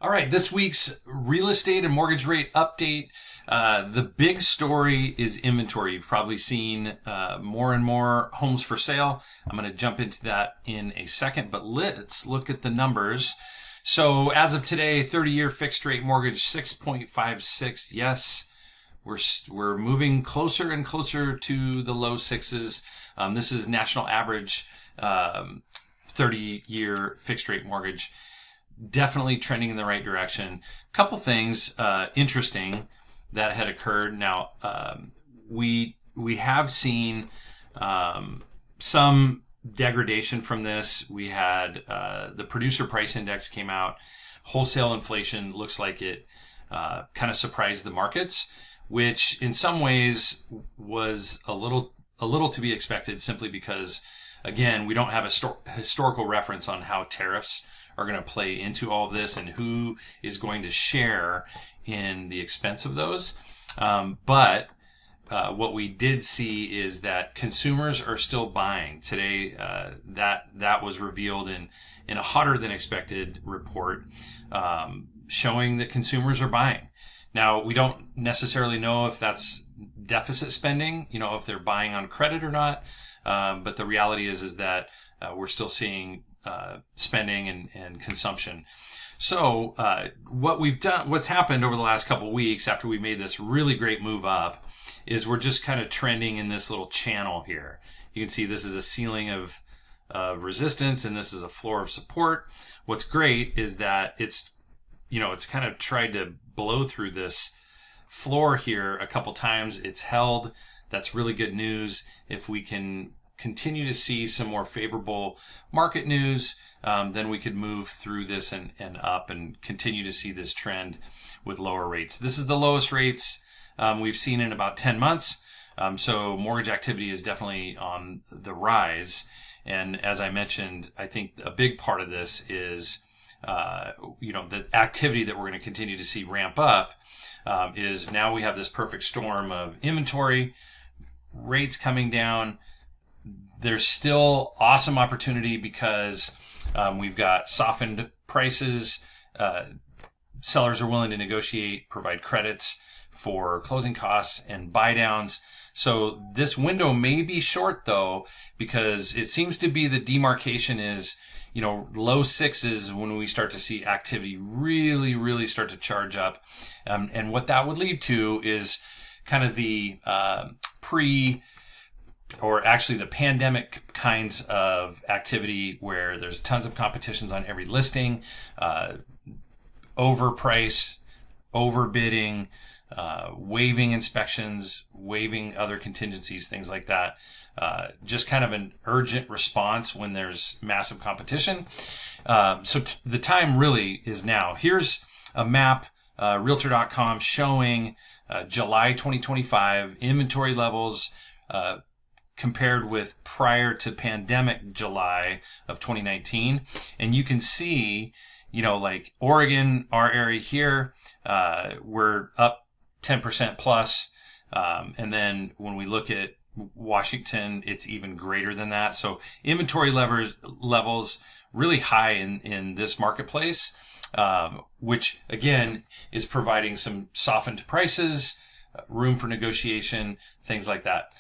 All right, this week's real estate and mortgage rate update. The big story is inventory. You've probably seen more and more homes for sale. I'm going to jump into that in a second, but let's look at the numbers. So as of today, 30-year fixed rate mortgage 6.56. Yes, we're moving closer and closer to the low sixes. This is national average 30-year fixed rate mortgage. Definitely trending in the right direction. Couple things interesting that had occurred. Now, we have seen some degradation from this. We had the producer price index came out. Wholesale inflation looks like it kind of surprised the markets, which in some ways was a little to be expected, simply because, again, we don't have a historical reference on how tariffs are going to play into all of this and who is going to share in the expense of those. But what we did see is that consumers are still buying today. That was revealed in a hotter than expected report, showing that consumers are buying. Now, we don't necessarily know if that's deficit spending, if they're buying on credit or not. But the reality is that we're still seeing spending and consumption. So what's happened over the last couple of weeks after we made this really great move up is we're just kind of trending in this little channel here. You can see this is a ceiling of resistance and this is a floor of support. What's great is that it's kind of tried to blow through this floor here a couple times. It's held. That's really good news. If we can continue to see some more favorable market news, then we could move through this and up and continue to see this trend with lower rates. This is the lowest rates we've seen in about 10 months. So mortgage activity is definitely on the rise. And as I mentioned, I think a big part of this is, the activity that we're going to continue to see ramp up is now we have this perfect storm of inventory, rates coming down. There's still awesome opportunity because we've got softened prices. Sellers are willing to negotiate, provide credits for closing costs and buy downs. So this window may be short though, because it seems to be the demarcation is, low sixes when we start to see activity really, really start to charge up. And what that would lead to is kind of the the pandemic kinds of activity where there's tons of competitions on every listing, overprice, overbidding, waiving inspections, waiving other contingencies, things like that. Just kind of an urgent response when there's massive competition. So the time really is now. Here's a map, Realtor.com, showing July 2025 inventory levels compared with prior to pandemic July of 2019. And you can see, like Oregon, our area here, we're up 10% plus. And then when we look at Washington, it's even greater than that. So inventory levels really high in this marketplace, which again is providing some softened prices, room for negotiation, things like that.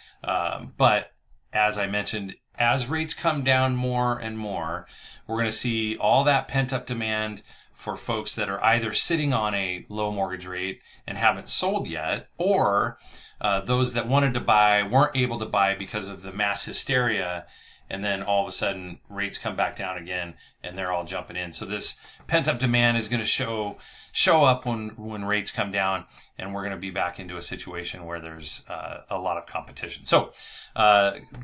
But as I mentioned, as rates come down more and more, we're going to see all that pent up demand for folks that are either sitting on a low mortgage rate and haven't sold yet, or those that wanted to buy weren't able to buy because of the mass hysteria. And then all of a sudden rates come back down again and they're all jumping in. So this pent up demand is going to show up when rates come down, and we're going to be back into a situation where there's a lot of competition. So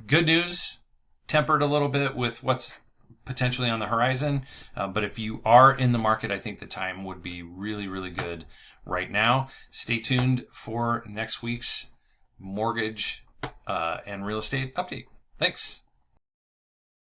good news, tempered a little bit with what's potentially on the horizon. But if you are in the market, I think the time would be really, really good right now. Stay tuned for next week's mortgage and real estate update. Thanks.